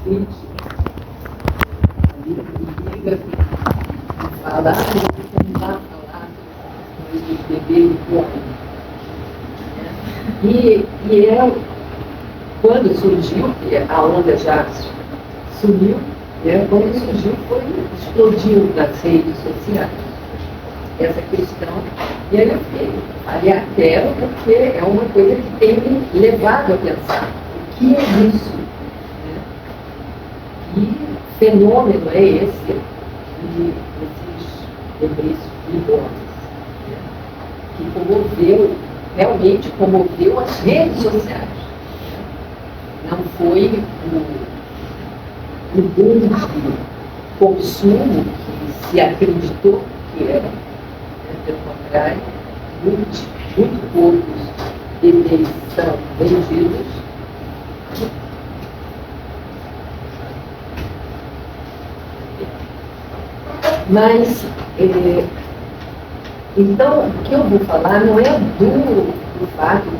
crítica, e liga e fala, não vai falar do bebê e do homem. E é quando surgiu, a onda já sumiu, quando surgiu explodiu nas redes sociais essa questão, e aí eu falei a tela porque é uma coisa que tem me levado a pensar o que é isso, que fenômeno é esse desses bebês reborns, que realmente comoveu as redes sociais. Não foi o boom de consumo que se acreditou que era, pelo contrário, muito poucos bebês são vendidos. Mas, então, o que eu vou falar não é do fato de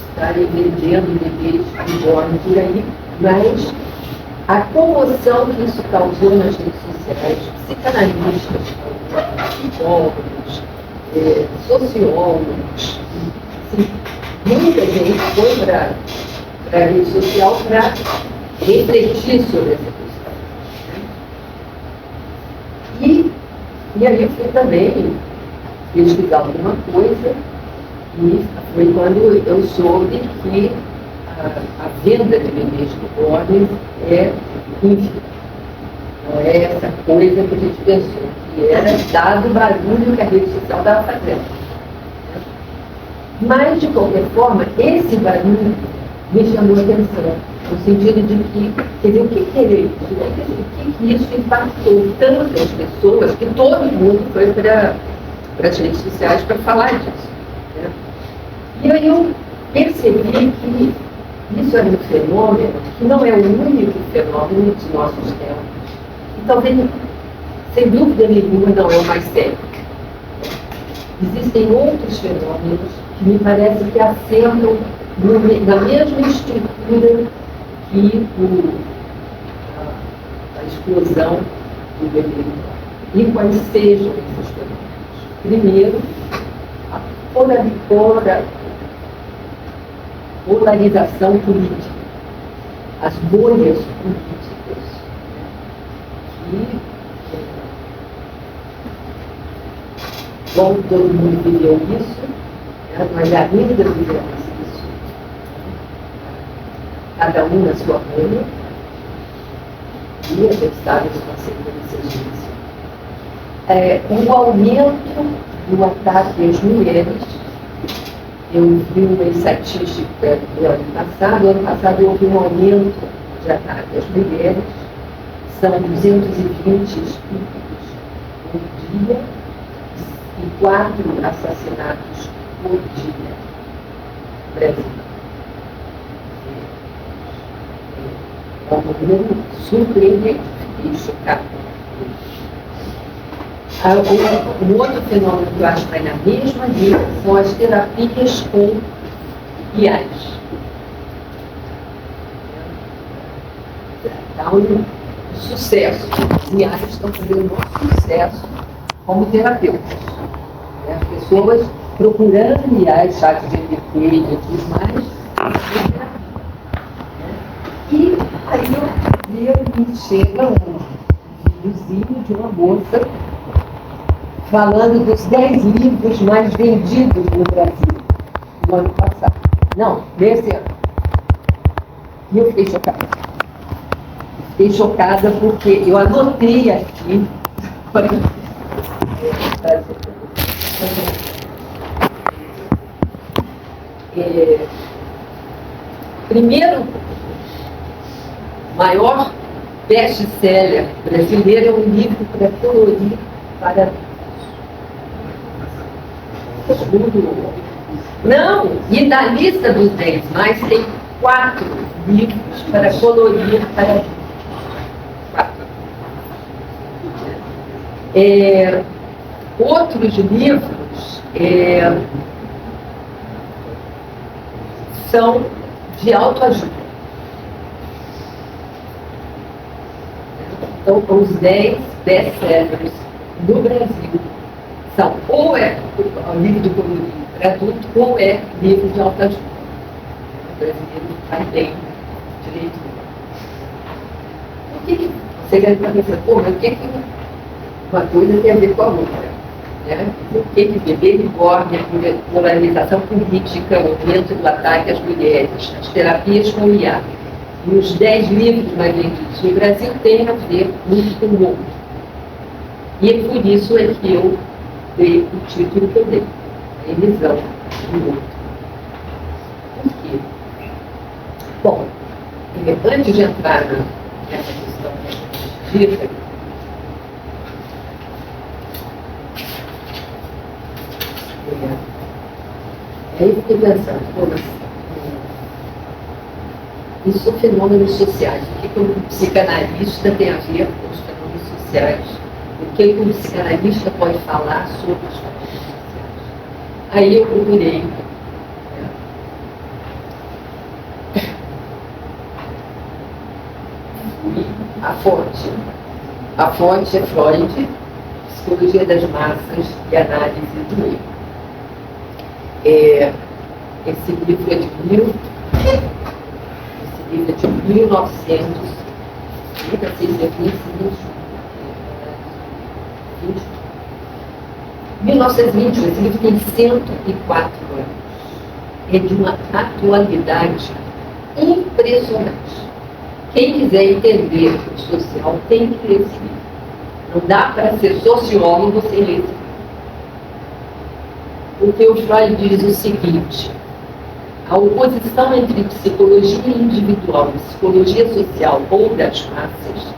estarem vendendo bebês reborn por aí, mas a comoção que isso causou nas redes sociais, psicanalistas, psicólogos, sociólogos, assim, muita gente foi para a rede social para refletir sobre essa questão. E aí eu fui também pesquisar alguma coisa, e foi quando eu soube que a venda de bebês reborn é ínfima. Não é essa coisa que a gente pensou, que era dado o barulho que a rede social estava fazendo. Mas, de qualquer forma, esse barulho me chamou a atenção, no sentido de que, quer dizer, o que é isso? O que isso impactou tantas pessoas que todo mundo foi para as redes sociais para falar disso. E aí eu percebi que isso é um fenômeno que não é o único fenômeno dos nossos tempos. E talvez, sem dúvida nenhuma, não é o mais sério. Existem outros fenômenos que me parece que assentam na mesma estrutura que a explosão do bebê. E quais sejam esses fenômenos? Primeiro, a polarização política, as bolhas políticas, que, bom, todo mundo viveu isso, mas ainda vivemos isso, cada um na sua bolha, e a gente sabe as consequências disso. O aumento do ataque às mulheres. Eu vi uma estatística do ano passado houve um aumento de ataque às mulheres, são 220 estupros por dia e 4 assassinatos por dia no Brasil. É um número surpreendente, fiquei chocada. Um outro fenômeno que eu acho que vai na mesma linha são as terapias com IAs. Está um sucesso. Os IAs estão fazendo um sucesso como terapeutas. As pessoas procurando IAs, chat GPT e outros mais, e aí me chega um videozinho de uma moça falando dos 10 livros mais vendidos no Brasil no ano passado. Não, nesse ano. E eu fiquei chocada. Fiquei chocada porque eu anotei aqui. Primeiro, maior best-seller brasileiro é um livro para colorir para não, e da lista dos 10 mais tem 4 livros para colorir para 4. Outros livros são de autoajuda. Então, os 10 best-sellers no Brasil são ou é livro de colorido para adulto ou é livro de autoajuda. O brasileiro vai bem direito. O que você deve estar pensando? Pô, mas o que uma coisa tem a ver com a outra? Né? O que beber engorda, a polarização política, o aumento do ataque às mulheres, as terapias com o IA e os 10 livros mais vendidos no Brasil têm a ver muito com o outro. E é por isso é que eu dei o título que eu dei, a elisão do outro. Por quê? Bom, antes de entrar nessa questão dita, aí eu fiquei pensando, como assim? Isso são fenômenos sociais. O que um psicanalista tem a ver com os fenômenos sociais? O que um psicanalista pode falar sobre os fenômenos sociais? Aí eu procurei. A fonte é Freud, Psicologia das Massas e Análise do Eu. Esse livro é de 1921, esse livro tem 104 anos. É de uma atualidade impressionante. Quem quiser entender o social tem que ler esse livro. Não dá para ser sociólogo sem ler esse livro. Porque o Freud diz o seguinte: a oposição entre psicologia individual e psicologia social ou das massas,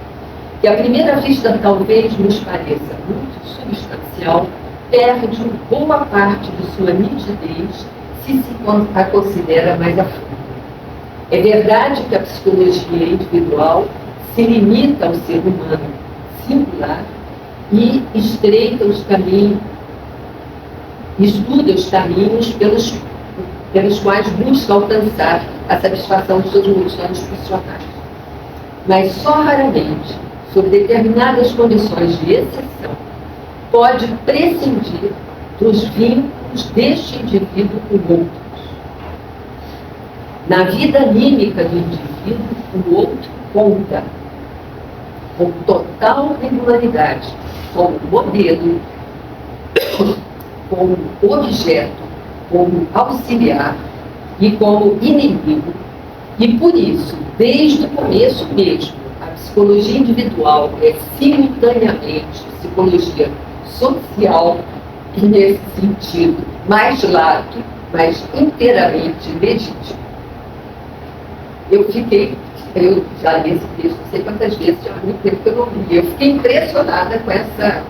que à primeira vista talvez nos pareça muito substancial, perde boa parte de sua nitidez se a considera mais a fundo. É verdade que a psicologia individual se limita ao ser humano singular e estreita os caminhos, estuda os caminhos pelos quais busca alcançar a satisfação de suas emoções funcionais. Mas só raramente, sob determinadas condições de exceção, pode prescindir dos vínculos deste indivíduo com outros. Na vida anímica do indivíduo, o outro conta com total regularidade, como modelo, como objeto, como auxiliar e como inimigo. E por isso, desde o começo mesmo, a psicologia individual é simultaneamente psicologia social e, nesse sentido, mais lato, mas inteiramente legítimo. Eu já li esse texto, não sei quantas vezes, já há muito tempo que eu não li. Eu fiquei impressionada com essa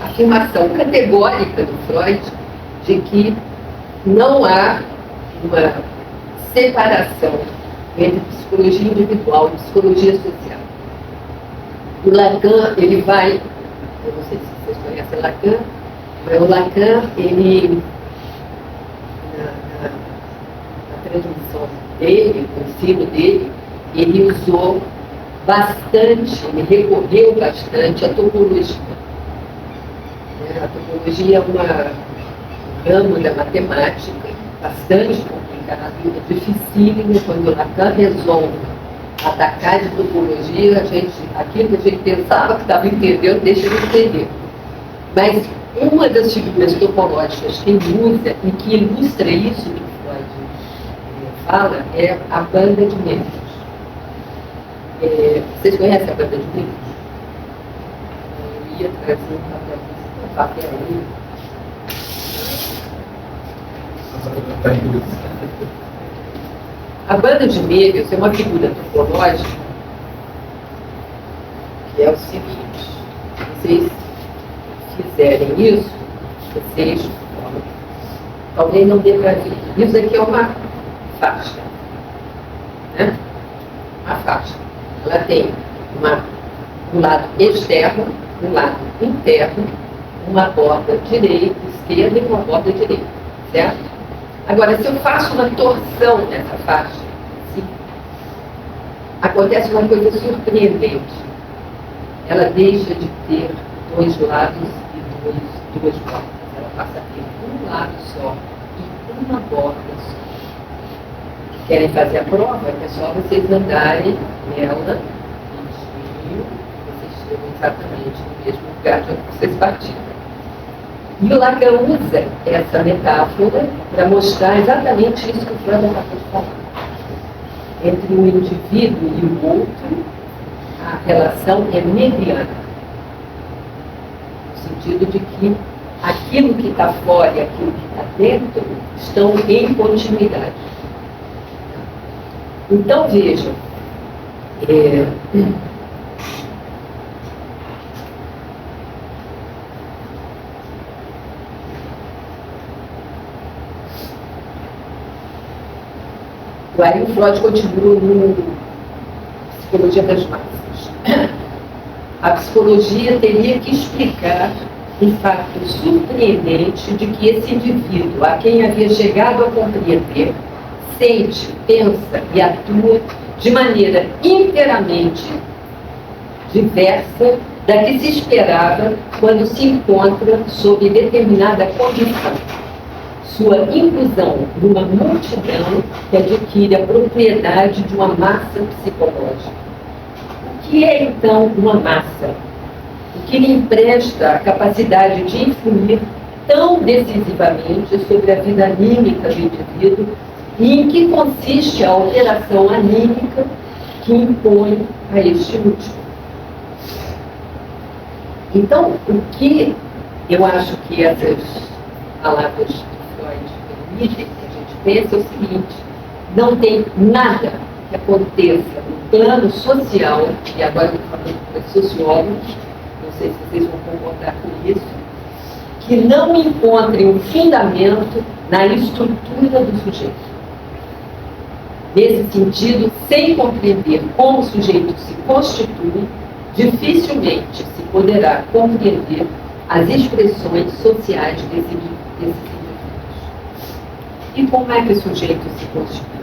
afirmação categórica do Freud de que não há uma separação entre psicologia individual e psicologia social. O Lacan, ele vai, eu não sei se vocês conhecem Lacan, mas o Lacan, ele, na transmissão dele, no ensino dele, ele usou bastante, ele recorreu bastante à topologia. A topologia é um ramo da matemática bastante complicado, é dificílimo. Quando o Lacan resolve atacar de topologia, aquilo que a gente pensava que estava entendendo, deixa de entender. Mas uma das figuras topológicas que ele usa e que ilustra isso que Freud fala é a banda de membros. Vocês conhecem a banda de membros? Eu ia trazer um papel aí. A banda de Möbius é uma figura topológica que é o seguinte: se vocês fizerem isso, vocês talvez não dê para ver. Isso aqui é uma faixa, né? Uma faixa. Ela tem um lado externo, um lado interno, uma borda direita, esquerda e uma borda direita, certo? Agora, se eu faço uma torção nessa faixa, assim, acontece uma coisa surpreendente. ela deixa de ter dois lados e duas bordas. Ela passa a ter um lado só e uma borda só. Querem fazer a prova? É só vocês andarem nela, e vocês chegam exatamente no mesmo lugar de onde vocês partiram. E o Lacan usa essa metáfora para mostrar exatamente isso que o Freud acabou de falar. Entre o indivíduo e o outro, a relação é mediana. No sentido de que aquilo que está fora e aquilo que está dentro estão em continuidade. Então, vejam, aí o Freud continua no Psicologia das Massas. A psicologia teria que explicar um fato surpreendente de que esse indivíduo, a quem havia chegado a compreender, sente, pensa e atua de maneira inteiramente diversa da que se esperava quando se encontra sob determinada condição. Sua inclusão numa multidão que adquire a propriedade de uma massa psicológica. O que é, então, uma massa? O que lhe empresta a capacidade de influir tão decisivamente sobre a vida anímica do indivíduo e em que consiste a alteração anímica que impõe a este último. Então, o que eu acho que essas palavras de Freud permitem que a gente pense é o seguinte: não tem nada que aconteça no plano social, e agora eu estou falando para sociólogos, não sei se vocês vão concordar com isso, que não encontre um fundamento na estrutura do sujeito. Nesse sentido, sem compreender como o sujeito se constitui, dificilmente se poderá compreender as expressões sociais desses indivíduos. E como é que o sujeito se constitui?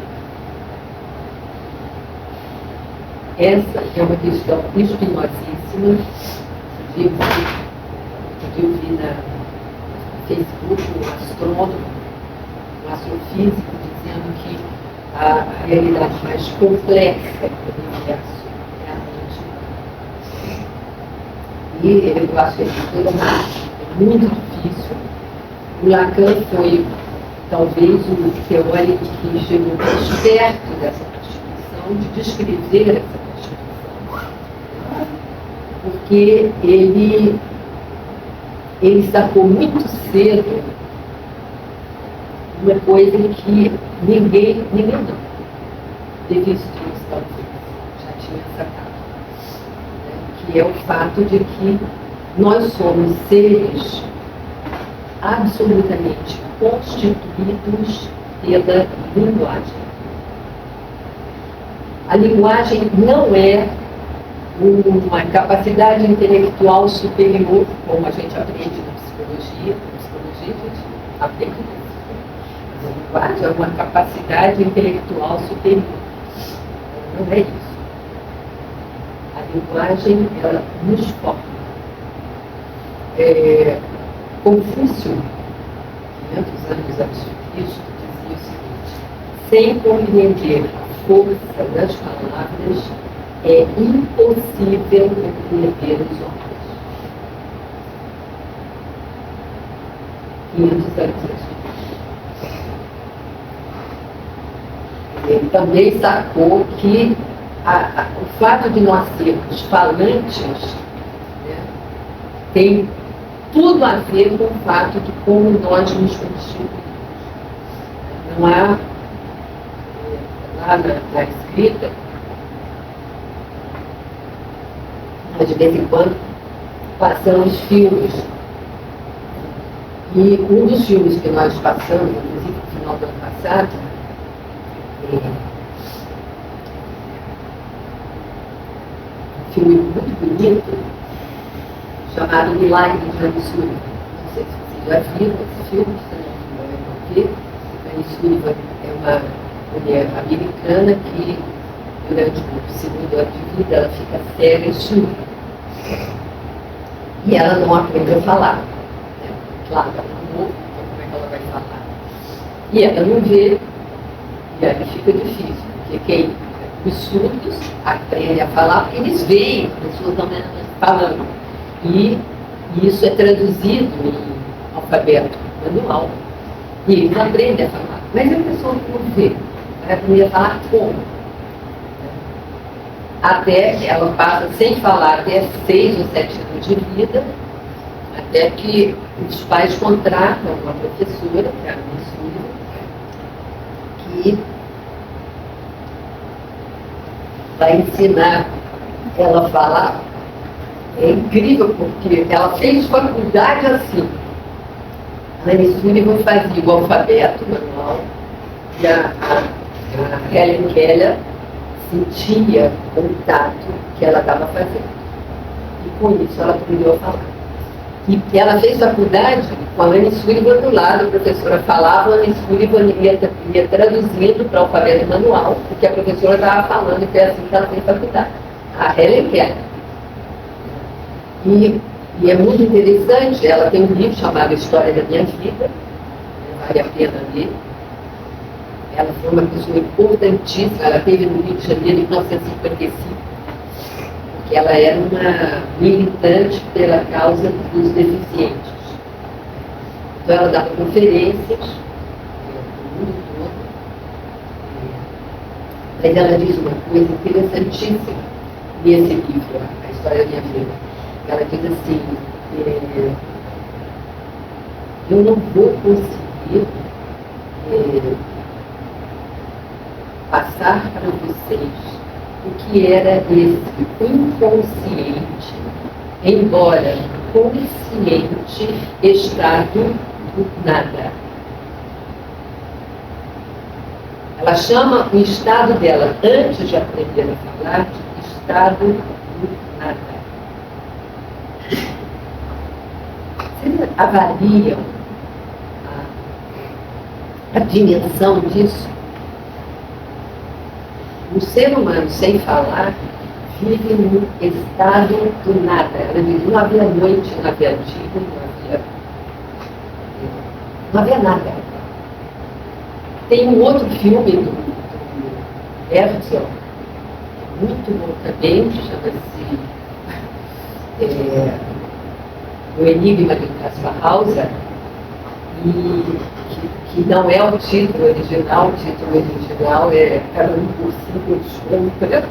Essa é uma questão espinosíssima. Eu vi na Facebook um astrônomo, um astrofísico, dizendo que a realidade mais complexa do universo é a mente. E eu acho que é muito difícil. O Lacan foi talvez o teórico que chegou mais perto dessa constituição, de descrever essa constituição, porque ele sacou muito cedo uma coisa que ninguém não teve estudos, talvez, já tinha sacado, né? Que é o fato de que nós somos seres absolutamente constituídos pela linguagem. A linguagem não é uma capacidade intelectual superior, como a gente aprende na psicologia. Na psicologia a gente aprende isso. A linguagem é uma capacidade intelectual superior. Não é isso. A linguagem, ela nos forma. Confúcio, 500 anos antes de Cristo, dizia o seguinte: sem compreender a força das palavras, é impossível compreender os homens. 500 anos antes de Cristo. Ele também sacou que o fato de nós sermos falantes, né, tem tudo a ver com o fato de como nós nos constituímos. Não há, lá na escrita, de vez em quando, passamos filmes. E um dos filmes que nós passamos, inclusive no final do ano passado, um filme muito bonito, chamado Milagre de Annie Sullivan. Não sei se vocês já viram esse filme, se não vão ver. Annie Sullivan é uma mulher americana que, durante o segundo ano de vida, ela fica cega e surda. E ela não aprende a falar. Né? Claro, ela não ouve, então como é que ela vai falar? E ela não vê, e aí fica difícil, porque os surdos aprendem a falar porque eles veem as pessoas não falando. E isso é traduzido em alfabeto manual. E eles aprendem a falar. Mas a pessoa que não vê, vai aprender a falar como? Até ela passa sem falar até 6 ou 7 anos de vida, até que os pais contratam uma professora, que é a Miss Sullivan, que vai ensinar ela a falar. É incrível, porque ela fez faculdade assim. A Miss Sullivan fazia o alfabeto manual e a Helen Keller sentia o tato que ela estava fazendo. E com isso ela aprendeu a falar. E ela fez faculdade com a Anne Sullivan do lado, a professora falava, a Anne Sullivan ia traduzindo para o alfabeto manual, o que a professora estava falando, e foi assim que ela fez faculdade. A Helen Keller. E é muito interessante, ela tem um livro chamado História da Minha Vida, vale a pena ler. Ela foi uma pessoa importantíssima, ela esteve no Rio de Janeiro em 1955, porque ela era uma militante pela causa dos deficientes. Então ela dava conferências no mundo todo, mas ela diz uma coisa interessantíssima nesse livro, A História da Minha Vida. Ela diz assim, eu não vou conseguir passar para vocês o que era esse inconsciente, embora consciente, estado do nada. Ela chama o estado dela, antes de aprender a falar, de estado do nada. Vocês avaliam a dimensão disso? O ser humano, sem falar, vive num estado do nada. Ela diz, não havia noite, não havia dia, não havia nada. Tem um outro filme do Herzog, muito bom também, chama-se O Enigma de Caspar Hauser, e que não é o título original é Caramba por Si, Deus Contra.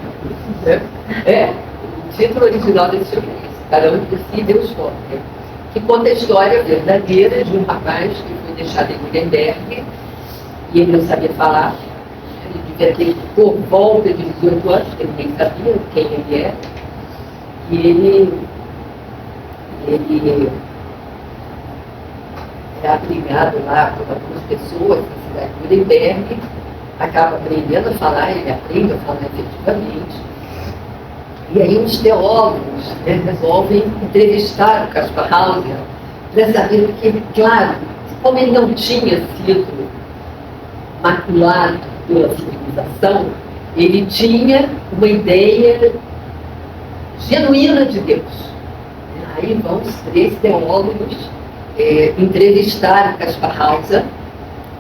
O título original desse filme é esse, Caramba por Si, Deus Contra, que conta a história verdadeira de um rapaz que foi deixado em Nuremberg e ele não sabia falar. Ele devia ter por volta de 18 anos, que ninguém sabia quem ele era, e ele é abrigado lá por algumas pessoas na cidade de Nuremberg, acaba aprendendo a falar, ele aprende a falar efetivamente. E aí os teólogos resolvem entrevistar o Caspar Hauser para saber que, claro, como ele não tinha sido maculado pela civilização, ele tinha uma ideia genuína de Deus. Aí vão os 3 teólogos entrevistar o Caspar Hauser,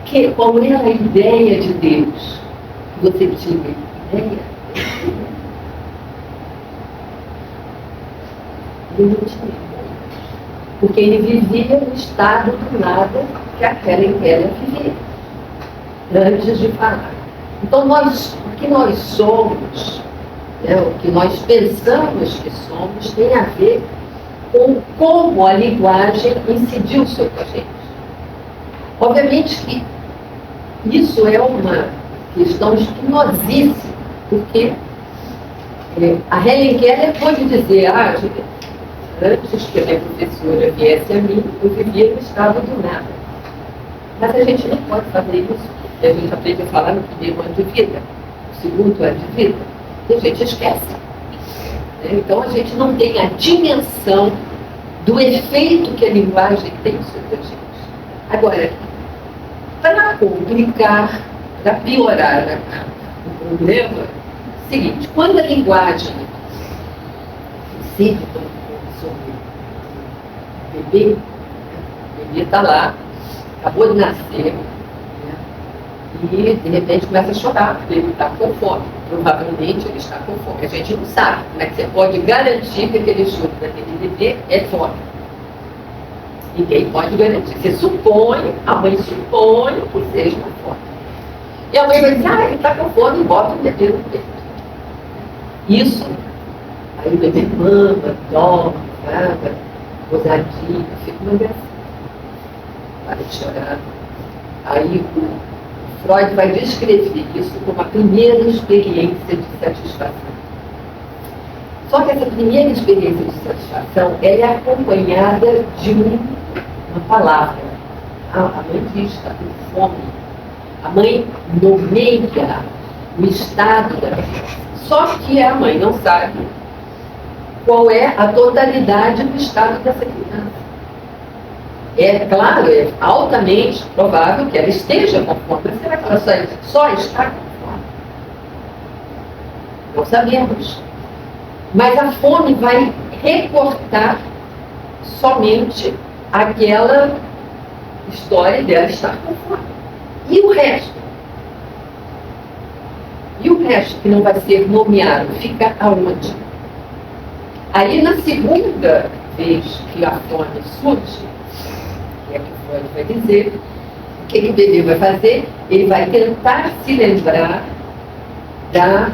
que qual era a ideia de Deus que você tinha? Ideia? Ele não tinha ideia, porque ele vivia no estado do nada que a Helen Keller vivia, antes de falar. Então, o que nós somos, o que nós pensamos que somos, tem a ver com como a linguagem incidiu sobre a gente. Obviamente que isso é uma questão espinosíssima, porque a Helen Keller pode dizer, antes que a minha professora viesse a mim, eu vivia no estado do nada. Mas a gente não pode fazer isso, porque a gente aprende a falar no primeiro ano de vida, no segundo ano de vida, e a gente esquece. Então a gente não tem a dimensão do efeito que a linguagem tem sobre a gente. Agora, para complicar, para piorar o problema, é o seguinte, quando a linguagem decide sobre o bebê, né? O bebê está lá, acabou de nascer, né? E de repente começa a chorar, porque ele está com fome. Provavelmente ele está com fome. A gente não sabe como é que você pode garantir que aquele choro daquele bebê é fome. Ninguém pode garantir. Você supõe, a mãe supõe que seja uma fome. E a mãe vai dizer, ele está com fome, e bota o bebê no peito. Isso, aí o bebê mama, dorme, caga, gozadinho, fica uma gracinha. Para de chorar. Aí o Freud vai descrever isso como a primeira experiência de satisfação. Só que essa primeira experiência de satisfação, ela é acompanhada de uma palavra. A mãe diz, está com fome. A mãe nomeia o estado da criança. Só que a mãe não sabe qual é a totalidade do estado dessa criança. É claro, é altamente provável que ela esteja com fome. Mas será que ela só está com fome? Não sabemos. Mas a fome vai recortar somente aquela história dela estar com fome. E o resto? E o resto que não vai ser nomeado, fica aonde? Aí na segunda vez que a fome surge, que é que o Freud vai dizer, o que o bebê vai fazer? Ele vai tentar se lembrar da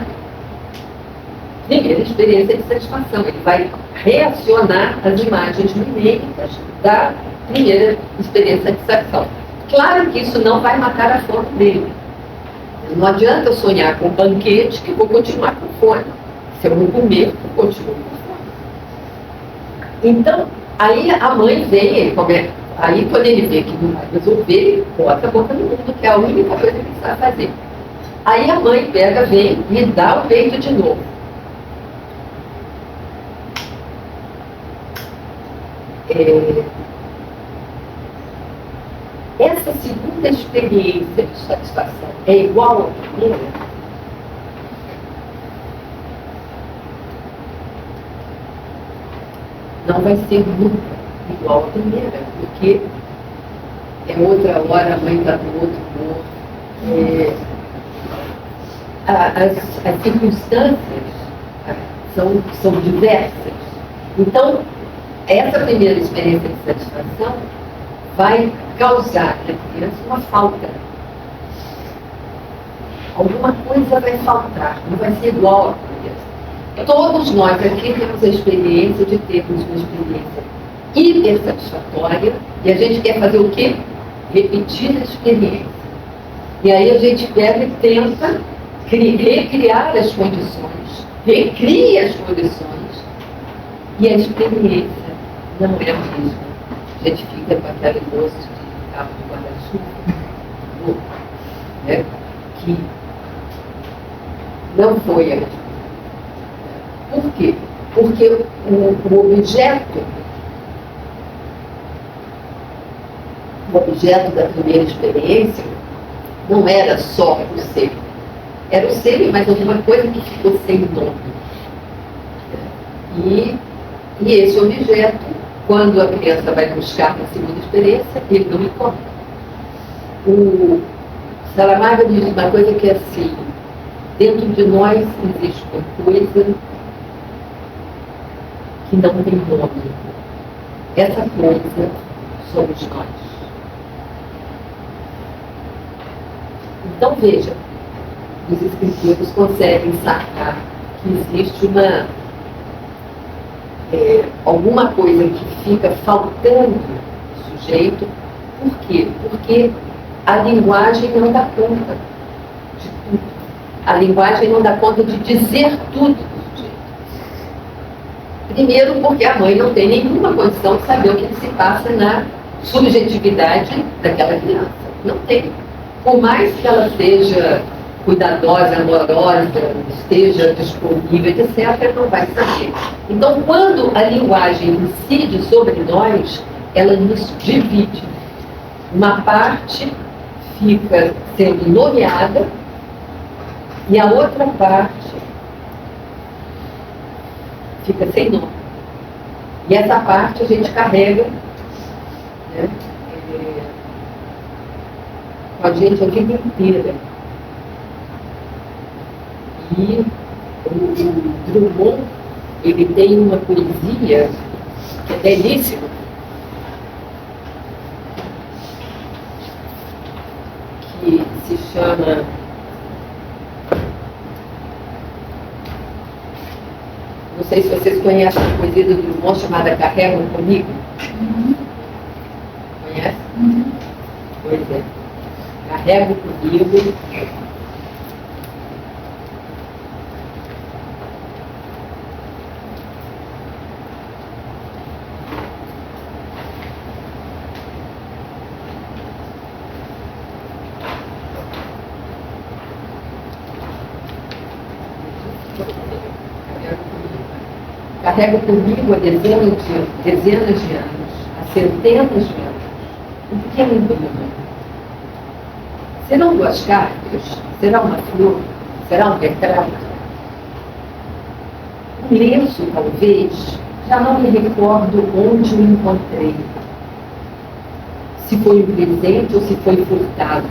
primeira experiência de satisfação. Ele vai reacionar às imagens mimêmicas da primeira experiência de satisfação. Claro que isso não vai matar a fome dele. Não adianta eu sonhar com um banquete que vou continuar com fome. Se eu não comer, eu continuo com fome. Então, aí a mãe vem, aí quando ele vê que não vai resolver, ele bota a boca no mundo, que é a única coisa que ele sabe fazer. Aí a mãe pega, vem e dá o peito de novo. Essa segunda experiência de satisfação é igual à primeira? Não vai ser nunca igual à primeira, porque é outra hora, a mãe está no outro humor. As circunstâncias são diversas. Então, essa primeira experiência de satisfação vai causar na criança uma falta. Alguma coisa vai faltar, não vai ser igual à primeira. Todos nós aqui temos a experiência de termos uma experiência hipersatisfatória e a gente quer fazer o quê? Repetir a experiência. E aí a gente pega e tenta recriar as condições, recria as condições e a experiência não é a mesma. A gente fica com aquele gosto de carro de guarda-chuva, né? Que não foi a mesma. Por quê? Porque o objeto da primeira experiência não era só o ser. Era o ser, mas alguma coisa que ficou sem nome. E esse objeto, quando a criança vai buscar na segunda experiência, ele não encontra. O Saramago diz uma coisa que é assim: dentro de nós existe uma coisa que não tem nome. Essa coisa somos nós. Então veja, os escritores conseguem sacar que existe alguma coisa que fica faltando no sujeito. Por quê? Porque a linguagem não dá conta de tudo. A linguagem não dá conta de dizer tudo do sujeito. Primeiro, porque a mãe não tem nenhuma condição de saber o que se passa na subjetividade daquela criança. Não tem. Por mais que ela seja cuidadosa, amorosa, esteja disponível, etc., não vai saber. Então, quando a linguagem incide sobre nós, ela nos divide. Uma parte fica sendo nomeada e a outra parte fica sem nome. E essa parte a gente carrega, né, com a gente a vida inteira. E o Drummond, ele tem uma poesia que é belíssima, que se chama não sei se vocês conhecem a poesia do Drummond chamada Carregam Comigo. Conhece? Pois é. Carrego comigo. Carrego comigo há dezenas de anos, há centenas de anos, um pequeno embrião. Serão duas cartas? Será uma flor? Será um retrato? Um lenço, talvez? Já não me recordo onde o encontrei. Se foi um presente ou se foi furtado.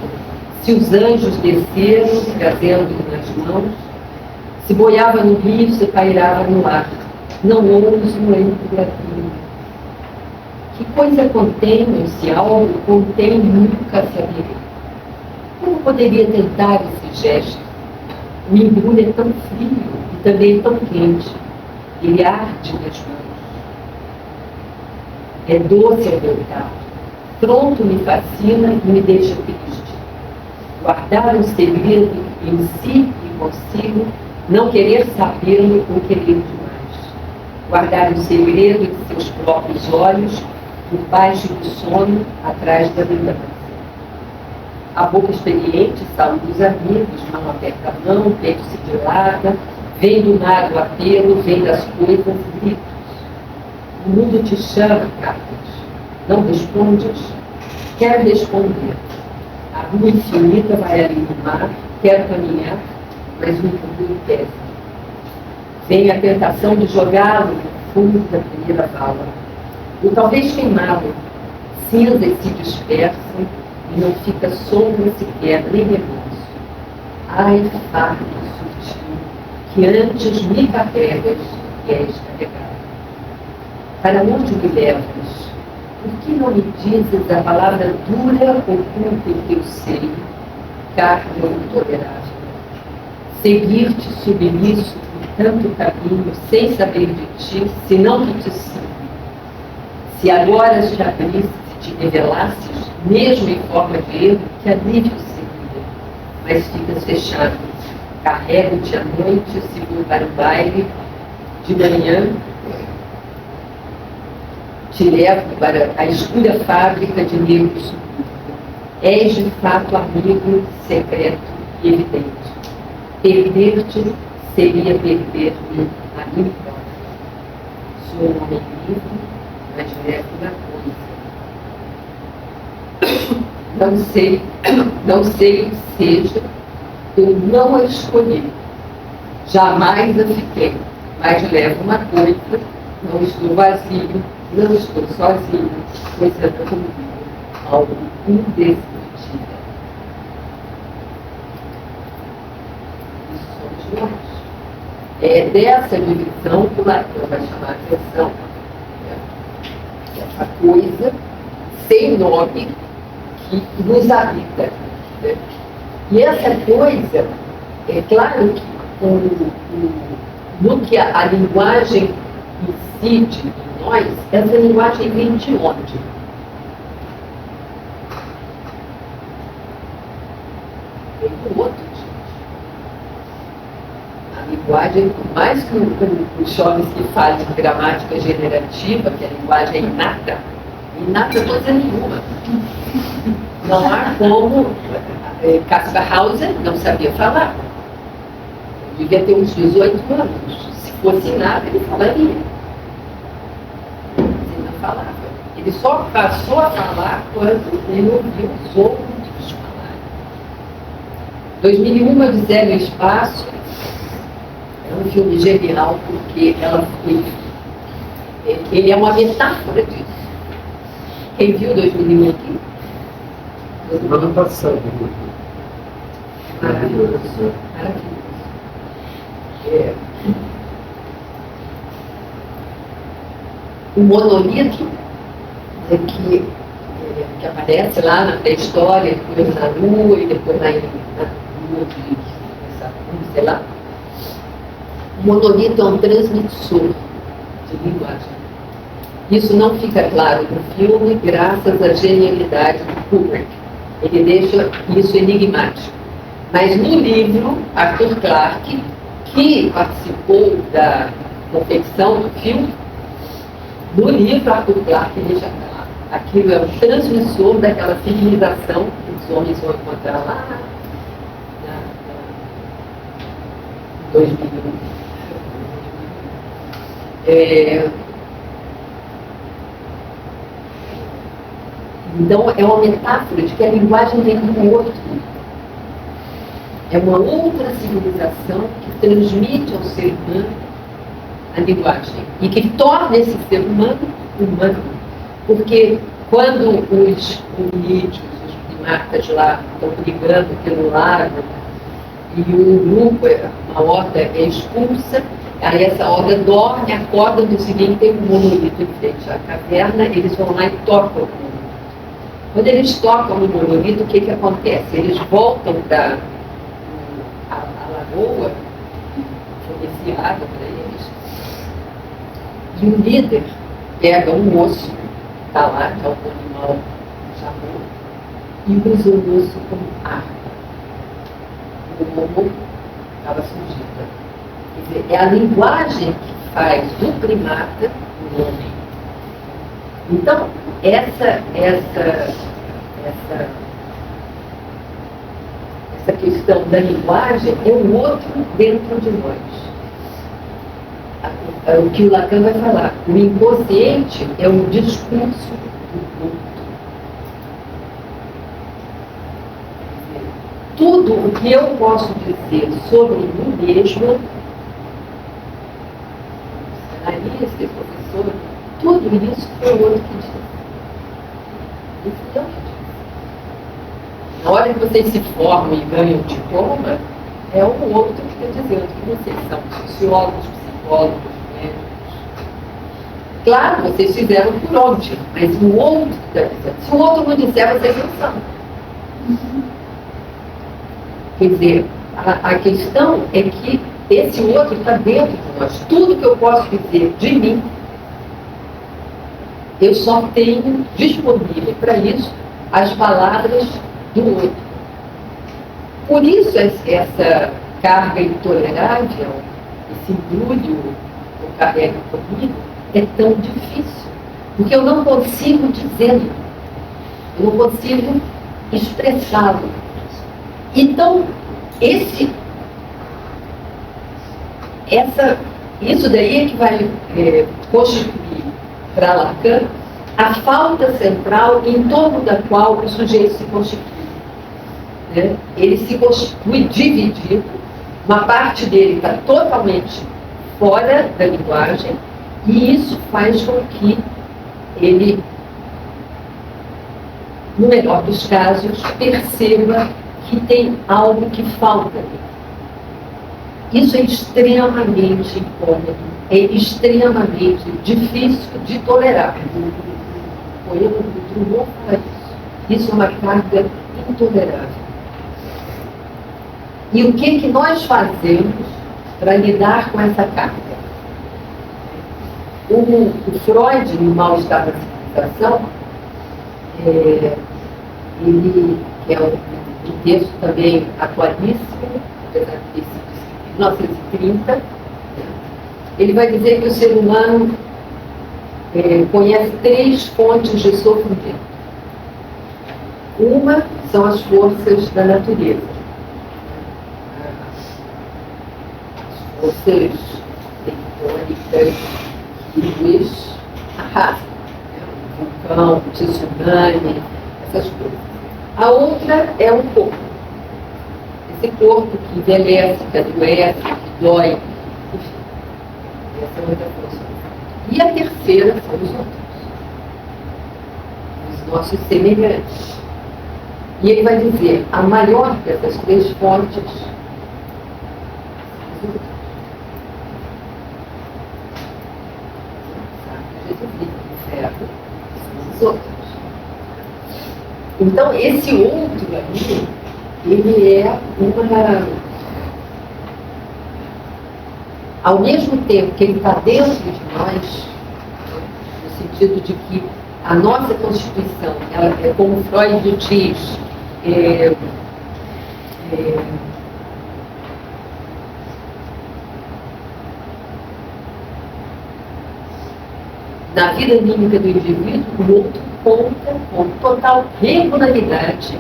Se os anjos desceram, trazendo-o nas mãos. Se boiava no rio, se pairava no ar. Não ouso entre aquilo. Que coisa contém, ou se algo contém, nunca saberei. Como poderia tentar esse gesto? O embrulho é tão frio e também tão quente. Ele arde nas mãos. É doce ao meu tato. Pronto me fascina e me deixa triste. Guardar um segredo em si e consigo, não querer sabê-lo ou querer demais. Guardar um segredo de seus próprios olhos, por baixo do sono, atrás da lembrança. A boca experiente saúde os amigos, mão aperta a mão, peito se dilata, vem do nada o apelo, vem das coisas gritos. O mundo te chama, cartas. Não respondes? Quero responder. A rua infinita vai além do mar, quero caminhar, mas o embrulho pesa. Vem a tentação de jogá-lo no fundo da primeira vala. Ou talvez queimá-lo. Cinzas se dispersam e não fica sombra sequer, nem remorso. Ai, fardo sutil, que antes me carregas e és carregado. Para onde me levas? Por que não me dizes a palavra dura oculta em teu seio, carne intolerável? Seguir-te submisso por tanto caminho, sem saber de ti, senão que te sigo. Se agora te abrisse, te revelasses, mesmo em forma de erro, que alívio seria. Mas ficas fechado. Carrego-te à noite, se vou para o baile, de manhã, te levo para a escura fábrica de negros. És de fato amigo, secreto e evidente. Perder-te seria perder-me a mim próprio. Sou um homem livre, mas levo na coisa. Não sei o que seja, eu não a escolhi. Jamais a fiquei, mas levo uma coisa, não estou vazio, não estou sozinho, pois anda comigo, algo indescritível. Isso somos nós. É dessa divisão que o Lacan vai chamar a atenção. Essa coisa sem nome que nos habita. Né? E essa coisa, é claro que no que a linguagem incide em nós, essa linguagem vem de onde? Vem do outro, gente. A linguagem, por mais que os jovens que falam de gramática generativa, que a linguagem é inata coisa nenhuma. Não há como. Kaspar Hauser não sabia falar. Ele devia ter uns 18 anos. Se fosse nada, ele falaria. Ele não falava. Ele só passou a falar quando ele ouviu os outros falarem. 2001, Odisseia no Espaço é um filme genial porque ela foi Ele é uma metáfora disso. Quem viu 2001 aqui? Ano passado. Maravilhoso. O monolito que aparece lá na pré-história, depois na Lua e depois na Lua de Saturno, sei lá. O monolito é um transmissor de linguagem. Isso não fica claro no filme, graças à genialidade do Kubrick. Ele deixa isso enigmático. Mas no livro, Arthur Clarke, que participou da confecção do filme, no livro, Arthur Clarke deixa claro. Aquilo é um transmissor daquela civilização que os homens vão encontrar lá em 2001. Então, é uma metáfora de que a linguagem vem do outro. É uma outra civilização que transmite ao ser humano a linguagem e que torna esse ser humano humano. Porque quando os hominídeos, os primatas lá estão brigando pelo lago e um grupo, uma horda é expulsa, aí essa horda dorme, acorda, no seguinte tem um monolito em frente à caverna, eles vão lá e tocam. Quando eles tocam no monolito, o que acontece? Eles voltam para a lagoa, fornecer água para eles, e o líder pega um osso, está lá, que é um animal chamou, e usa o osso como arma. O homo estava surgindo. Quer dizer, é a linguagem que faz do primata o homem. Então, essa questão da linguagem é o outro dentro de nós. O que o Lacan vai falar, o inconsciente é o discurso do outro. Tudo o que eu posso dizer sobre mim mesmo, analista, professor, tudo isso foi o outro que disse. Isso é o que disse. Na hora que vocês se formam e ganham um diploma, é o outro que está dizendo que vocês são sociólogos, psicólogos, médicos. Claro, vocês fizeram por onde, mas o outro que está dizendo. Se o outro não disser, vocês não são. Quer dizer, a questão é que esse outro está dentro de nós. Tudo que eu posso dizer de mim, eu só tenho disponível para isso as palavras do outro. Por isso essa carga intolerável, esse embrulho que eu carrego comigo, é tão difícil. Porque eu não consigo dizê-lo. Eu não consigo expressá-lo. Então, isso daí é que vai constituir para Lacan a falta central em torno da qual o sujeito se constitui. Né? Ele se constitui dividido, uma parte dele está totalmente fora da linguagem, e isso faz com que ele, no melhor dos casos, perceba que tem algo que falta nele. Isso é extremamente incômodo, é extremamente difícil de tolerar. O poema do Drummond fala isso. Isso é uma carga intolerável. E o que nós fazemos para lidar com essa carga? O Freud, no Mal-Estar da Civilização, ele, que é um texto também atualíssimo, apesar de ter sido escrito em 1930, ele vai dizer que o ser humano conhece 3 fontes de sofrimento. Uma são as forças da natureza. As forças tectônicas que nos arrastam. O vulcão, o tsunami, essas coisas. A outra é o corpo. Esse corpo que envelhece, que adoece, que dói. Enfim, essa é outra força. E a terceira são os outros, os nossos semelhantes. E ele vai dizer, a maior dessas três fontes são os outros. Jesus vive no inferno, são os outros. Então, esse outro aí, ele é uma... Ao mesmo tempo que ele está dentro de nós, no sentido de que a nossa Constituição, ela é como Freud diz, na vida anímica do indivíduo, o outro conta com total regularidade,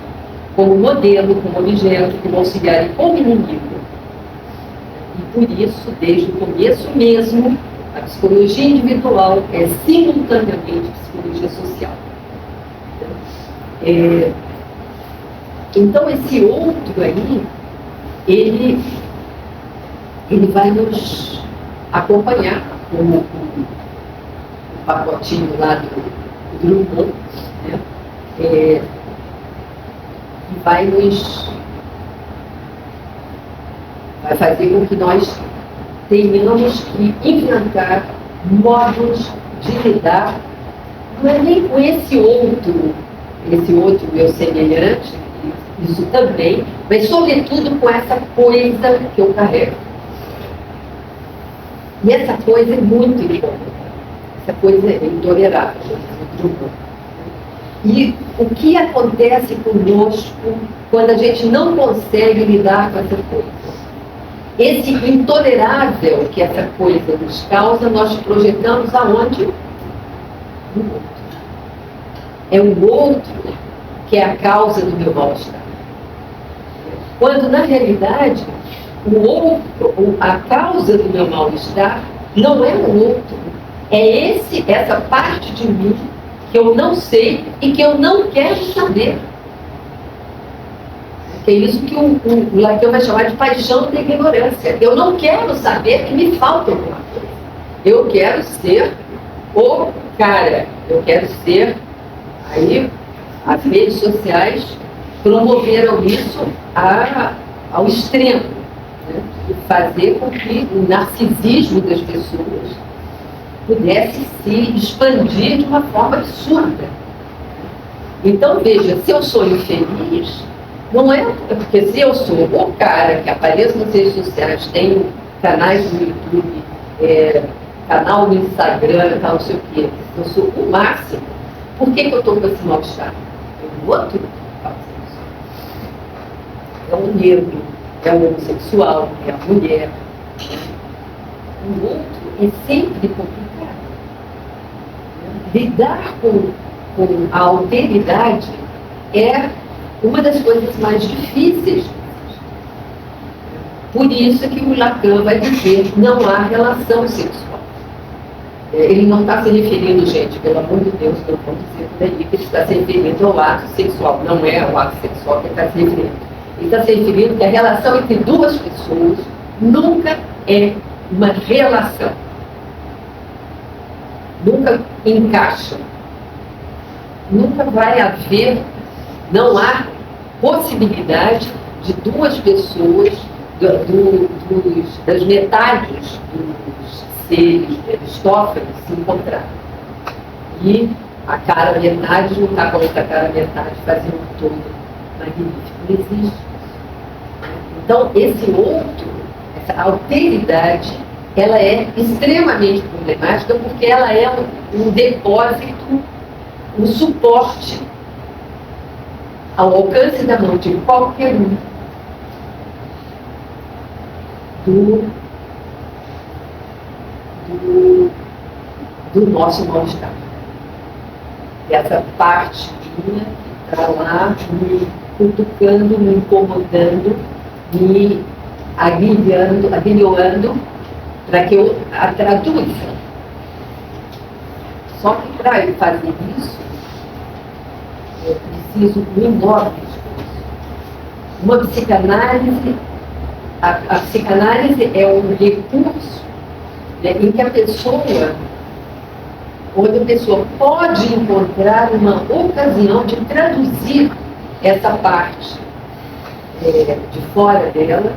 como modelo, como objeto, como auxiliar e como inimigo. E por isso, desde o começo mesmo, a psicologia individual é simultaneamente psicologia social. Então, esse outro aí, ele vai nos acompanhar, como o pacotinho lá do Drummond, né? E vai fazer com que nós tenhamos que inventar modos de lidar, não é nem com esse outro meu semelhante, isso também, mas sobretudo com essa coisa que eu carrego. E essa coisa é muito incômoda, essa coisa é intolerável, e o que acontece conosco quando a gente não consegue lidar com essa coisa? Esse intolerável que essa coisa nos causa, nós projetamos aonde? No outro. É o outro que é a causa do meu mal-estar. Quando, na realidade, o outro, a causa do meu mal-estar não é o outro. É essa parte de mim que eu não sei e que eu não quero saber. É isso que o Lacan vai chamar de paixão da ignorância. Eu não quero saber que me falta alguma coisa. Eu quero ser o cara. Eu quero ser... Aí, as redes sociais promoveram isso ao extremo, né? De fazer com que o narcisismo das pessoas pudesse se expandir de uma forma absurda. Então, veja, se eu sou infeliz, não é porque se eu sou o cara que aparece nas redes sociais, tem canais no YouTube, canal no Instagram, tal, não sei o quê, eu sou o máximo, por que eu estou com esse mal-estar? É o outro que faz isso. É o negro, é o homossexual, é a mulher. O outro é sempre complicado. Lidar com a alteridade é uma das coisas mais difíceis. Por isso que o Lacan vai dizer não há relação sexual. Ele não está se referindo, gente, pelo amor de Deus, não vamos dizer por aí que ele está se referindo ao ato sexual. Não é ao ato sexual que ele está se referindo. Ele está se referindo que a relação entre duas pessoas nunca é uma relação. Nunca encaixa. Nunca vai haver, não há possibilidade de duas pessoas, das metades dos seres de Aristófanes se encontrar. E a cara metade não está com a outra cara metade fazendo um todo magnífico. Não existe. Então, esse outro, essa alteridade, ela é extremamente problemática porque ela é um depósito, um suporte ao alcance da mão de qualquer um do nosso mal-estar. Essa parte minha que está lá me cutucando, me incomodando, me agrilhoando para que eu a traduza. Só que para eu fazer isso, eu preciso de um enorme esforço. Uma psicanálise, a psicanálise é um recurso, né, em que a pessoa onde a pessoa pode encontrar uma ocasião de traduzir essa parte de fora dela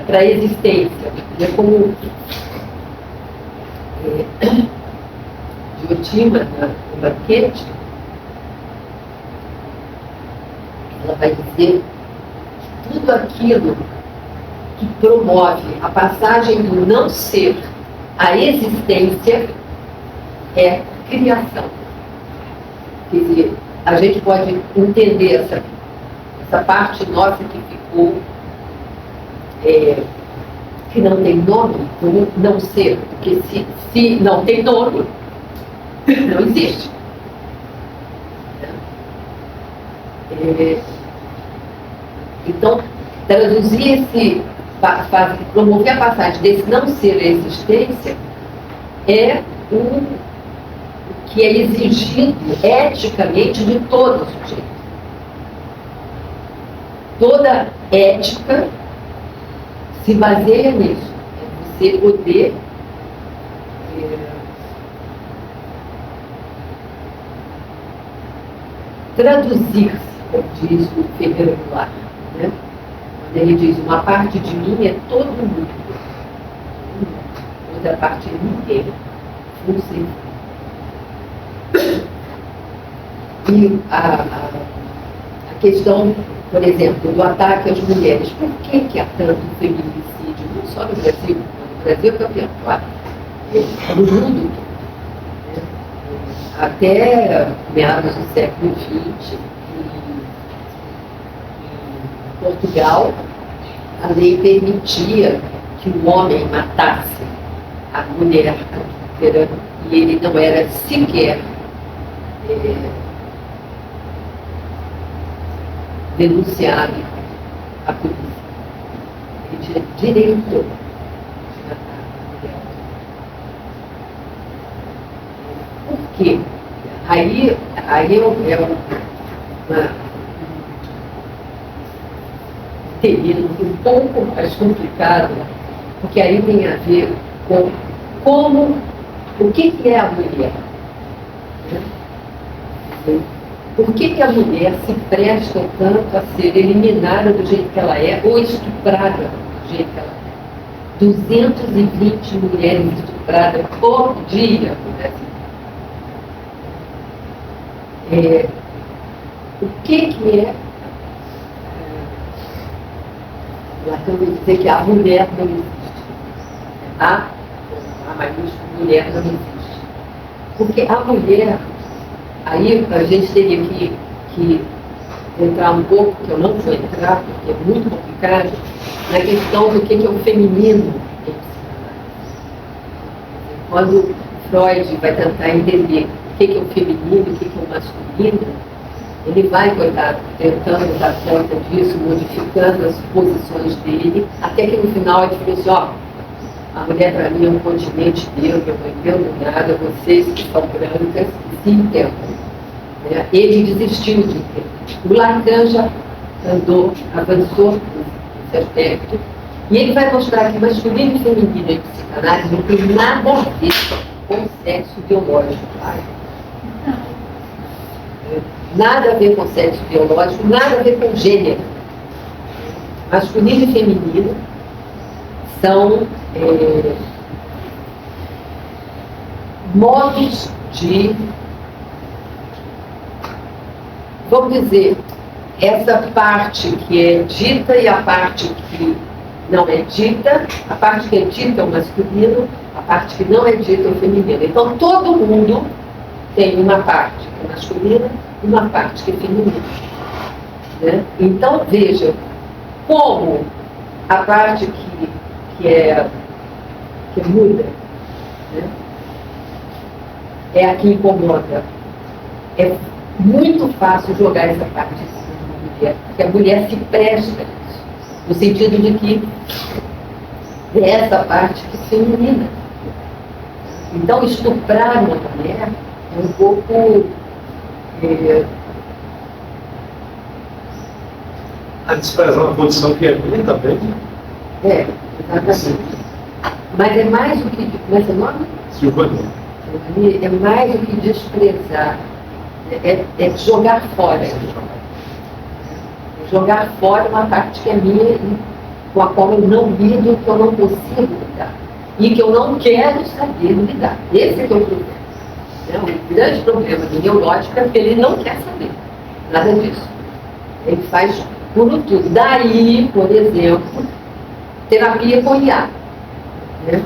para a existência. É como Diotima, no banquete, ela vai dizer que tudo aquilo que promove a passagem do não ser à existência é criação. Quer dizer, a gente pode entender essa parte nossa que ficou, que não tem nome, como não ser, porque se não tem nome, não existe. Então, traduzir promover a passagem desse não ser à existência é o que é exigido eticamente de todo sujeito. Toda ética se baseia nisso. É você poder traduzir-se, como diz o Ferreira Goulart, né? Quando ele diz, uma parte de mim é todo mundo, outra parte é ninguém, você. E a questão, por exemplo, do ataque às mulheres, por que há tanto feminicídio? Não só no Brasil, no Brasil é campeão, claro, no mundo todo. Até meados do século XX, em Portugal, a lei permitia que o homem matasse a mulher adúltera e ele não era sequer denunciado à polícia. Ele tinha direito de matar a mulher. Por quê? Aí um terreno um pouco mais complicado, porque aí tem a ver com o que é a mulher. Por que a mulher se presta tanto a ser eliminada do jeito que ela é ou estuprada do jeito que ela é? 220 mulheres estupradas por dia no Brasil. O que é? Platão vai dizer que a mulher não existe. A maiúscula, mulher não existe. Porque a mulher, aí a gente teria que entrar um pouco, que eu não vou entrar, porque é muito complicado, na questão do que é o feminino em psicanálise. Quando Freud vai tentar entender o que é o feminino e o que é o masculino, ele vai, coitado, tentando dar conta disso, modificando as posições dele, até que no final ele falou assim, ó, a mulher para mim é um continente meu, eu não entendo nada, vocês que são brancas se entendam. Ele desistiu de entender. O Lacan já avançou nesse aspecto, e ele vai mostrar que masculino e feminino em psicanálise não tem nada a ver com sexo biológico. Nada a ver com sexo biológico, nada a ver com gênero. Masculino e feminino são modos de, vamos dizer, essa parte que é dita e a parte que não é dita, a parte que é dita é o masculino, a parte que não é dita é o feminino. Então todo mundo tem uma parte que é masculina e uma parte que é feminina. Né? Então veja como a parte que muda, né? É a que incomoda. É muito fácil jogar essa parte em cima da mulher, porque a mulher se presta isso, no sentido de que é essa parte que é feminina. Então estuprar uma mulher é um pouco a desprezar uma condição que é minha também. exatamente. Mas é mais do que... Como é seu nome? Silvânia. Ali é mais do que desprezar, é jogar fora. Jogar fora uma parte que é minha e com a qual eu não lido, que eu não consigo lidar. E que eu não quero saber lidar. Esse é que é o problema. O grande problema do neurótico é que ele não quer saber nada disso. Ele faz por tudo. Daí, por exemplo, terapia com IA. Né?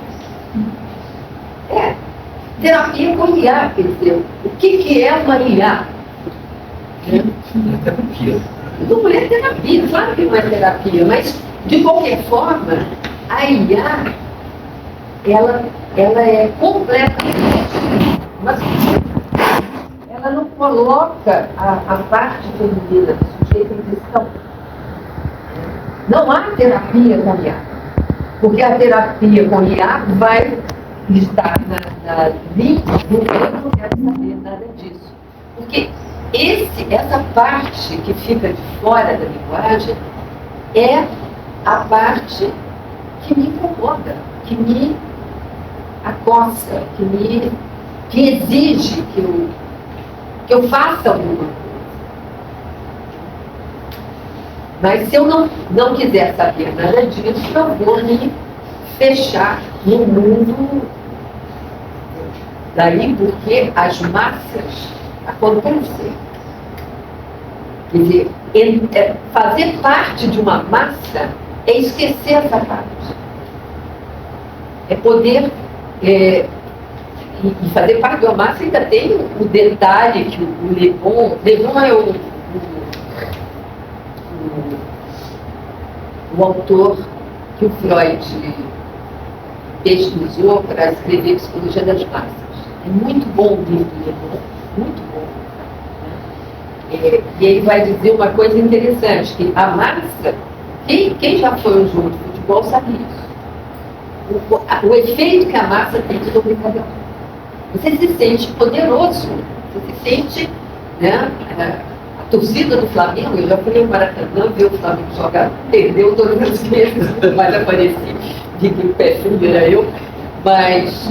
Terapia com IA, quer dizer, o que é uma IA? Né? Terapia. Não é terapia, claro que não é terapia, mas de qualquer forma, a IA, ela é completamente, mas ela não coloca a parte feminina do sujeito em questão. Não há terapia com IA, porque a terapia com IA vai estar na linha do eu não quero saber nada disso. Porque essa parte que fica de fora da linguagem é a parte que me incomoda, que me acossa, que exige que eu faça alguma coisa. Mas se eu não quiser saber nada disso, eu vou me fechar no mundo. Daí porque as massas acontecem. Quer dizer, fazer parte de uma massa é esquecer essa parte. É poder... e fazer parte de uma massa ainda tem o detalhe que o Le Bon é o autor que o Freud pesquisou para escrever Psicologia das Massas. É muito bom o livro do Le Bon, muito bom. E ele vai dizer uma coisa interessante, que a massa, quem já foi um jogo de futebol sabe isso. O efeito que a massa tem sobre cada um. Você se sente poderoso, você se sente, né, a torcida do Flamengo, eu já fui no Maracanã ver o Flamengo jogar, perdeu todas as vezes, mas apareci, de que o pé frio era eu, mas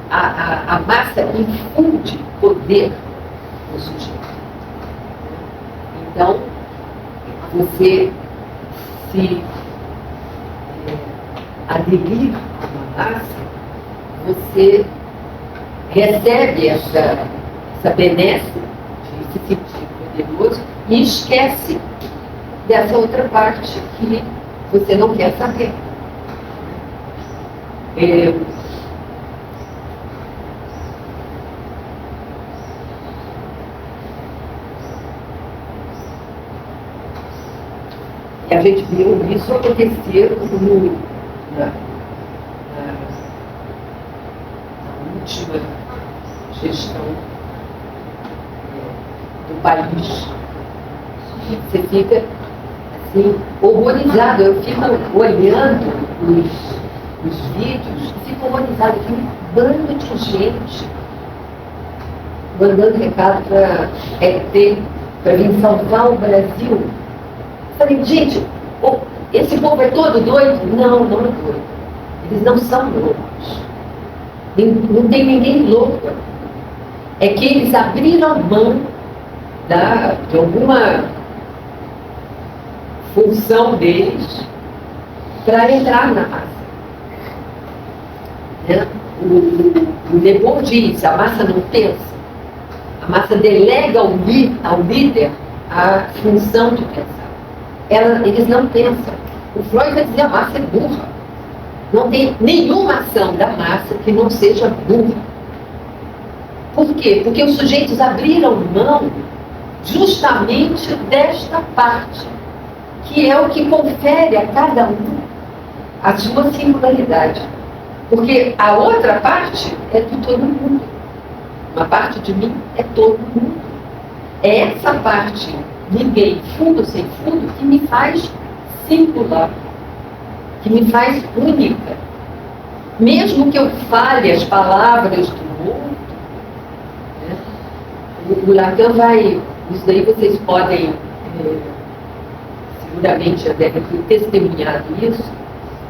a massa infunde poder no sujeito. Então, você se aderir a uma massa, você recebe essa benesse de se sentir poderoso e esquece dessa outra parte que você não quer saber. E a gente viu isso acontecer na última gestão do país. Você fica assim, horrorizado. Eu fico olhando os vídeos e fico horrorizado. Tem um bando de gente mandando recado para ET, para vir salvar o Brasil. Falei, gente, esse povo é todo doido? Não, não é doido. Eles não são loucos. Não tem ninguém louco. É que eles abriram a mão de alguma função deles para entrar na massa. Né? O Le Bon diz, a massa não pensa. A massa delega ao líder a função de pensar. Eles não pensam. O Freud vai dizer a massa é burra. Não tem nenhuma ação da massa que não seja burra. Por quê? Porque os sujeitos abriram mão justamente desta parte, que é o que confere a cada um a sua singularidade. Porque a outra parte é de todo mundo. Uma parte de mim é todo mundo. É essa parte, ninguém, fundo sem fundo, que me faz singular, que me faz única. Mesmo que eu fale as palavras do outro, né? O Lacan vai, isso daí vocês podem, seguramente já devem ter testemunhado isso.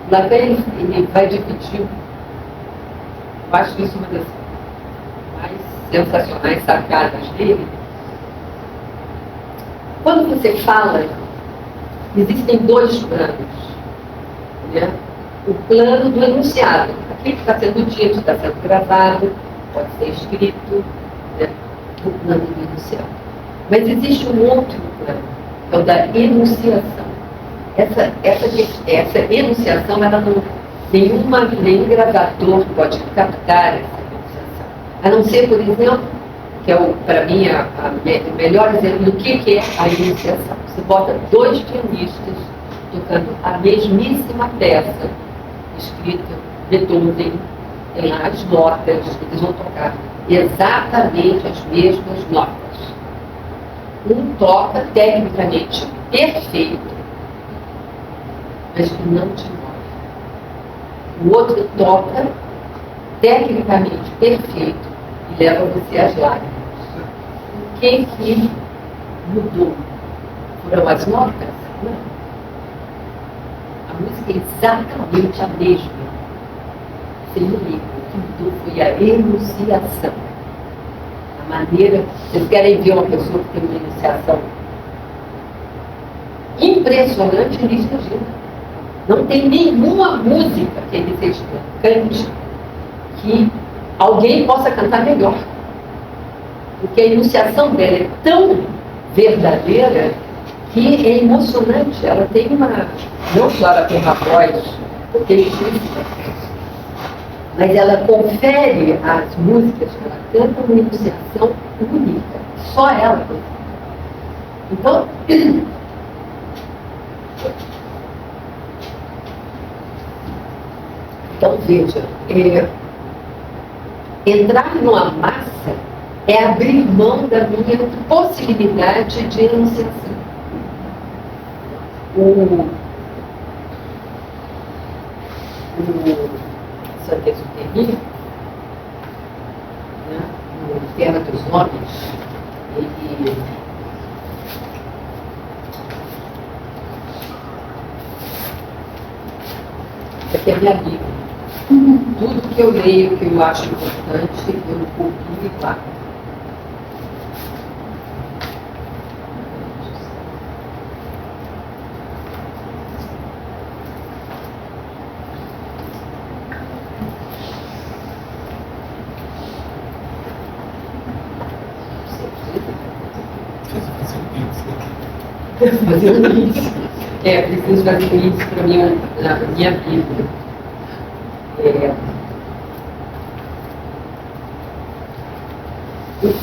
O Lacan ele vai dividir Eu acho isso uma das mais sensacionais sacadas dele. Quando você fala, existem dois planos, né? O plano do enunciado, aquele que está sendo dito, está sendo gravado, pode ser escrito, né? O plano do enunciado. Mas existe um outro plano, que é o da enunciação. Essa enunciação, ela não, nenhum gravador pode captar essa enunciação. A não ser, por exemplo, que é, para mim, o melhor exemplo do que é a enunciação. Você bota dois pianistas tocando a mesmíssima peça, escrita Beethoven, tem lá as notas, eles vão tocar exatamente as mesmas notas. Um toca tecnicamente perfeito, mas que não te move. O outro toca tecnicamente perfeito e leva você às lágrimas. O que mudou? Foram as notas? Não. A música é exatamente a mesma. Sem o livro. O que mudou foi a enunciação. A maneira... Vocês querem ver uma pessoa que tem uma enunciação impressionante? Elis Regina. Não tem nenhuma música que ele cante que alguém possa cantar melhor. Porque a enunciação dela é tão verdadeira que é emocionante. Ela tem uma... Não só ela tem uma voz potente, mas ela confere às músicas que ela canta uma enunciação única. Só ela. Então... Então, veja, entrar numa massa é abrir mão da minha possibilidade de enunciação. O Saint-Exupéry, né, no Terra dos Homens, ele... Isso aqui é minha Bíblia. Tudo que eu leio, que eu acho importante, eu publico e guardo. Fazer um índice. Preciso fazer um índice para minha Bíblia.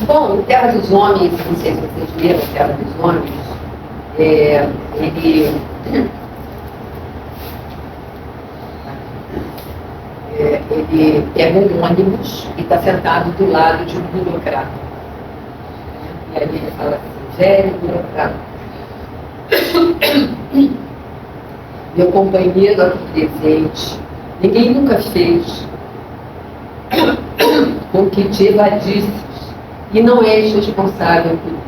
Bom, o Terra dos Homens, não sei se vocês leram o Terra dos Homens, ele pega um ônibus e está sentado do lado de um burocrata. E aí ele fala assim: velho burocrata, meu companheiro aqui presente, ninguém nunca fez com que te evadisses, e não és responsável por isso.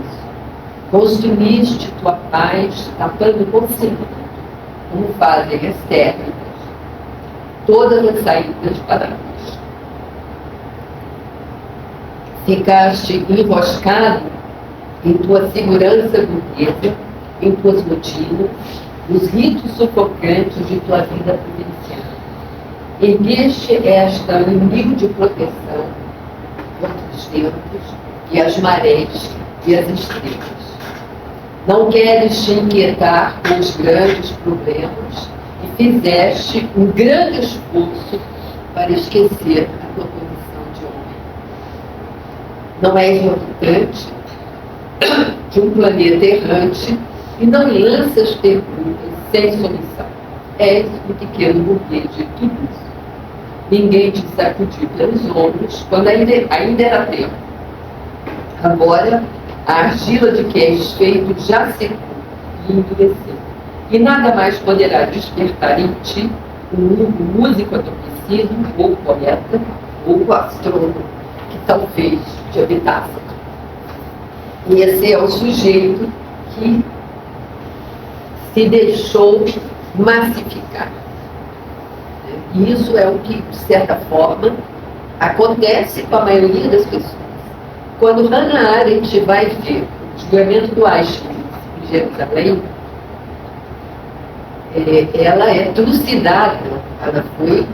Construíste tua paz tapando com segredo, como fazem as técnicas, todas as saídas para nós. Ficaste enroscado em tua segurança burguesa, em tuas rotinas, nos ritos sufocantes de tua vida provinciana. Ergueste esta humilde proteção contra os ventos e as marés e as estrelas. Não queres te inquietar com os grandes problemas e fizeste um grande esforço para esquecer a tua condição de homem. Não és habitante de um planeta errante e não lanças perguntas sem solução. És um pequeno burguês de tudo isso. Ninguém te sacudiu pelos ombros quando ainda era tempo. Agora, a argila de que és feito já secou e endureceu. E nada mais poderá despertar em ti um músico adormecido, ou poeta, ou astrônomo, que talvez te habitasse. E esse é o sujeito que se deixou massificar. E isso é o que, de certa forma, acontece com a maioria das pessoas. Quando Hannah Arendt vai ver o julgamento do Eichmann em Jerusalém, ela é trucidada, ela foi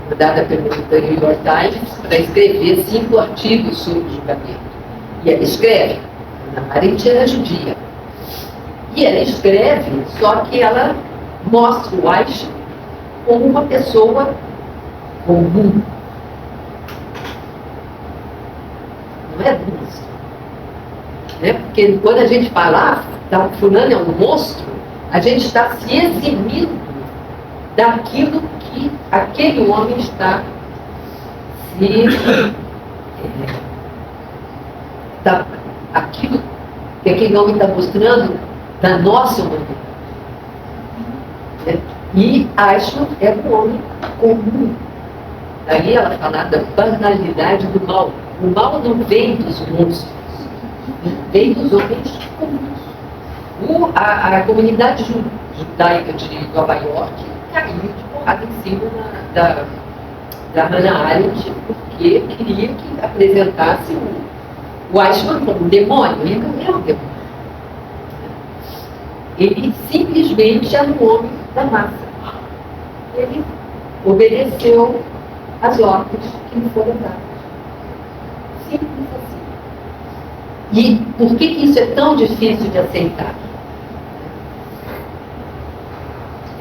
mandada pelo The New York Times para escrever 5 artigos sobre o julgamento. E ela escreve. Hannah Arendt era judia. E ela escreve, só que ela mostra o Eichmann como uma pessoa comum. Não é monstro. Né? Porque quando a gente fala, fulano é um monstro, a gente está se eximindo daquilo que aquele homem está aquilo que aquele homem está mostrando da nossa humanidade. E Eichmann é um homem comum. Daí ela fala da banalidade do mal. O mal não vem dos monstros, vem dos homens comuns. A comunidade judaica de Nova York caiu de porrada em cima da Hannah Arendt, porque queria que apresentasse o Eichmann como um demônio. Ele não é um demônio. Ele simplesmente era um homem da massa. Ele obedeceu às ordens que lhe foram dadas. Simples assim. E por que isso é tão difícil de aceitar?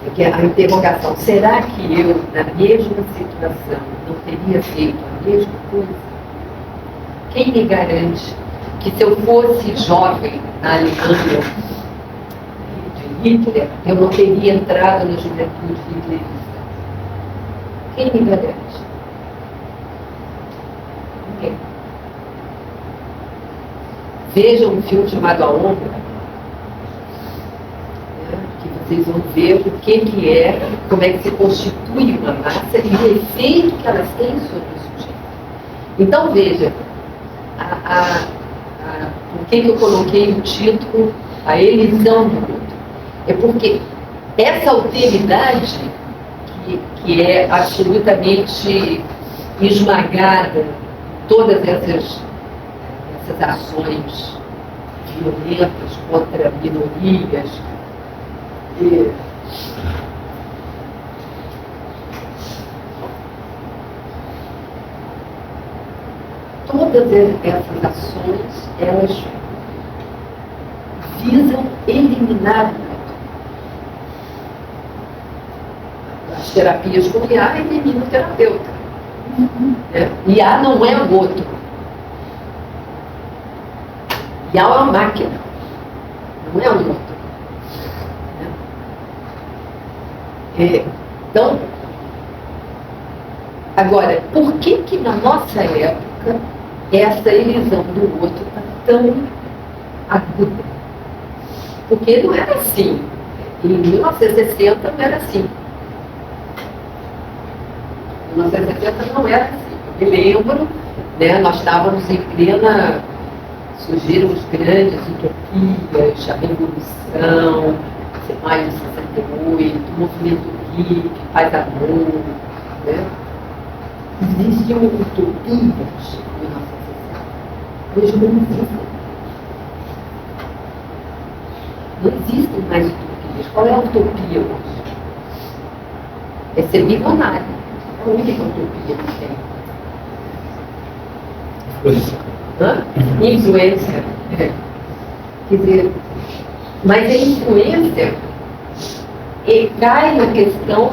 Porque a interrogação, será que eu, na mesma situação, não teria feito a mesma coisa? Quem me garante que se eu fosse jovem na Alemanha de Hitler, eu não teria entrado na juventude hitlerista? Quem me garante? Ninguém. Vejam um filme chamado A Ombra, que vocês vão ver o que é, como é que se constitui uma massa e o efeito que elas têm sobre o sujeito. Então, veja, por que eu coloquei o título A Elisão do Outro? É porque essa alteridade que é absolutamente esmagada, todas essas ações violentas contra minorias, todas essas ações, elas visam eliminar o outro. As terapias com IA eliminam o terapeuta. IA não é o outro. IA é uma máquina, não é o outro. Então, agora, por que na nossa época essa elisão do outro está tão aguda? Porque não era assim. Em 1960 não era assim. Em 1960 não era assim. Eu me lembro, né, nós estávamos em plena... Surgiram os grandes utopias, a Revolução, Maio de 68, o movimento hippie, paz amor, né? Existiam utopias na nossa sociedade. Hoje não existem. Não existem mais utopias. Qual é a utopia hoje? É ser bilionário. É a única utopia que tem. Influência. Quer dizer, mas a influência cai na questão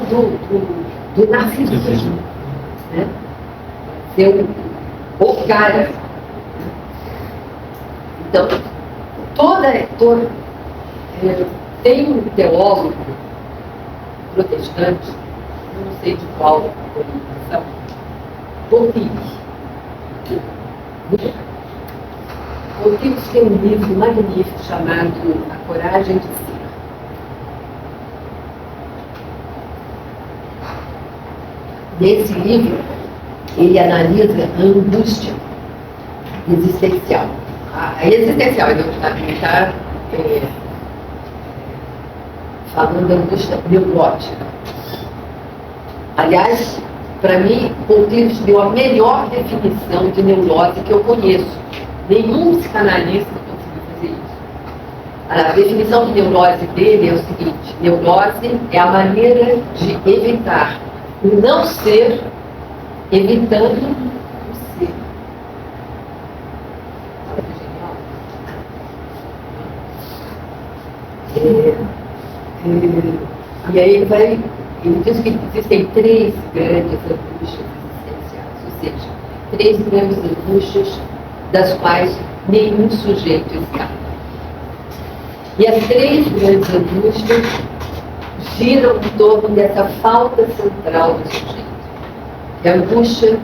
do narcisismo, né? Ser o cara. Então, tem um teólogo protestante, não sei de qual organização, Dottiris. Dottiris tem um livro magnífico chamado A Coragem de Ser. Nesse livro, ele analisa a angústia existencial. A existencial, ele não está falando da angústia neurótica. Aliás, para mim, Pontilis deu a melhor definição de neurose que eu conheço. Nenhum psicanalista conseguiu fazer isso. A definição de neurose dele é o seguinte: neurose é a maneira de evitar o não ser, evitando o ser. E aí ele diz que existem 3 grandes angústias existenciais, ou seja, 3 grandes angústias das quais nenhum sujeito escapa. E as 3 grandes angústias giram em torno dessa falta central do sujeito. E a angústia,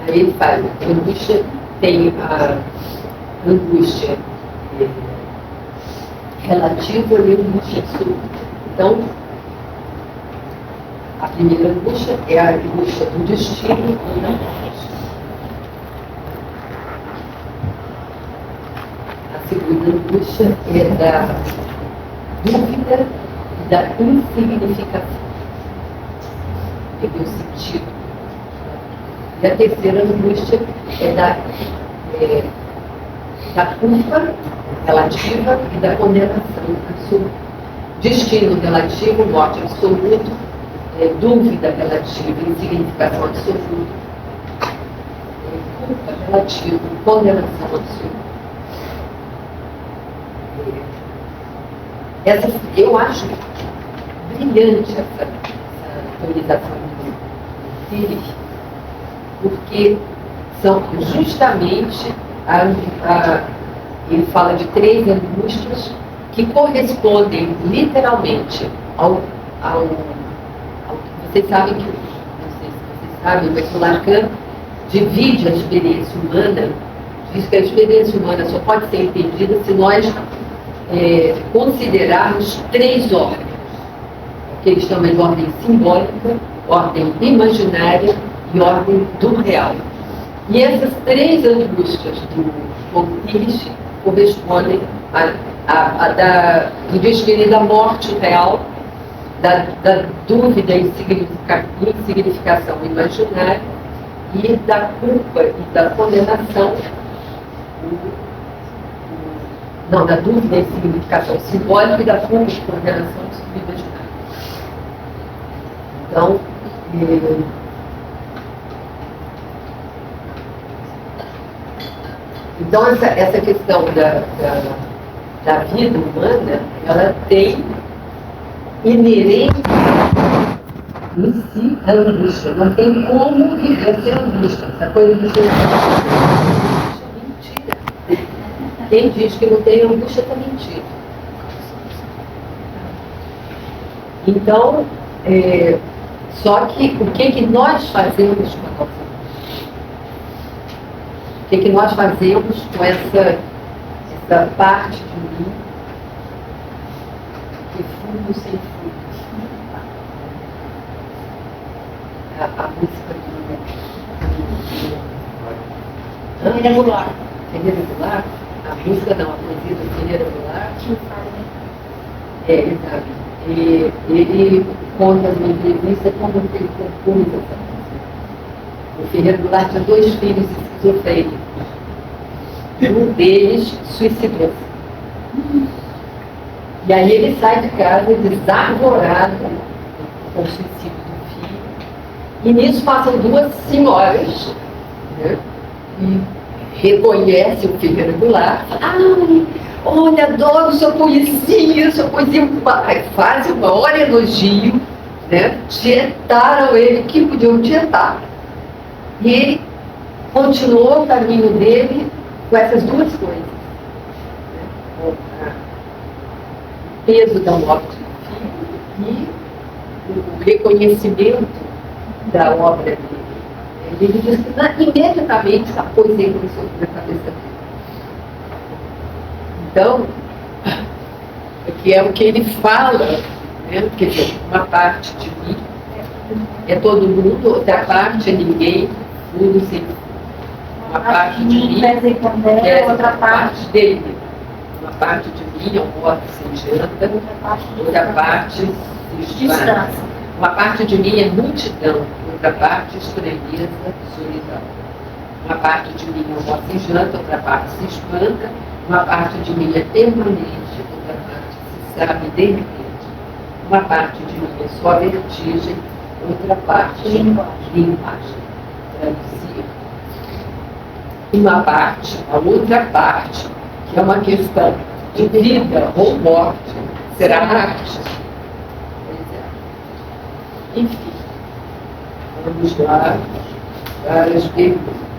aí ele fala, a angústia tem a angústia relativa e a angústia absoluta. Então, a primeira angústia é a angústia do destino e da morte. A segunda angústia é da dúvida e da insignificação. Perdeu sentido. E a terceira angústia é da culpa relativa e da condenação absoluta. Destino relativo, morte absoluta, dúvida relativa, insignificação absoluta, culpa relativa, condenação absoluta. Eu acho brilhante essa atualização do Pires, porque são justamente ele fala de 3 angústias que correspondem literalmente ao vocês sabem que, não sei se vocês sabem, mas o Lacan divide a experiência humana, diz que a experiência humana só pode ser entendida se nós considerarmos 3 ordens, que ele chama de ordem simbólica, ordem imaginária e ordem do real. E essas 3 angústias do Pontilis correspondem do destino da morte real, da dúvida e insignificação imaginária e da culpa e da condenação, da dúvida e significação simbólica e da culpa e condenação subimaginária. Então, essa questão da vida humana, ela tem inerente em si a angústia. Não tem como viver sem angústia. Essa coisa de ser angústia é mentira. Quem diz que não tem angústia está mentindo. Então, só que o que nós fazemos com a nossa angústia? O que nós fazemos com essa parte de mim que fundo sem fundo? A música do Ferreira Goulart. Ferreira Goulart? A música não, a poesia do Ferreira Goulart. Exato. Ele conta numa entrevista como ele compôs essa música. O Ferreira Goulart tinha 2 filhos esquizofrênicos. Um deles suicidou-se. E aí ele sai de casa desarvorado com o suicídio do filho. E nisso passam 2 senhoras, né, e reconhecem o Ferreira Goulart. Olha, adoro sua poesia, fazem o maior elogio, né? Tietaram ele, que podiam tietar. E ele continuou o caminho dele com essas 2 coisas, né? O peso da morte do filho e o reconhecimento da obra dele. Ele diz que imediatamente a poesia começou na cabeça dele. Então, é o que ele fala, né? Quer dizer, uma parte de mim é todo mundo, outra parte é ninguém, tudo sem fundo. Uma parte de mim é outra parte dele. Uma parte de mim almoça sem janta, outra parte se descansa. Uma parte de mim é multidão, outra parte estranheza, solidão. Uma parte de mim é mocejante, outra parte se espanta. Uma parte de mim é permanente, outra parte se sabe de repente. Uma parte de mim é só vertigem, outra parte linguagem. Traduzir. Uma parte, a outra parte, que é uma questão de vida ou morte, será arte. Enfim, vamos lá para as perguntas.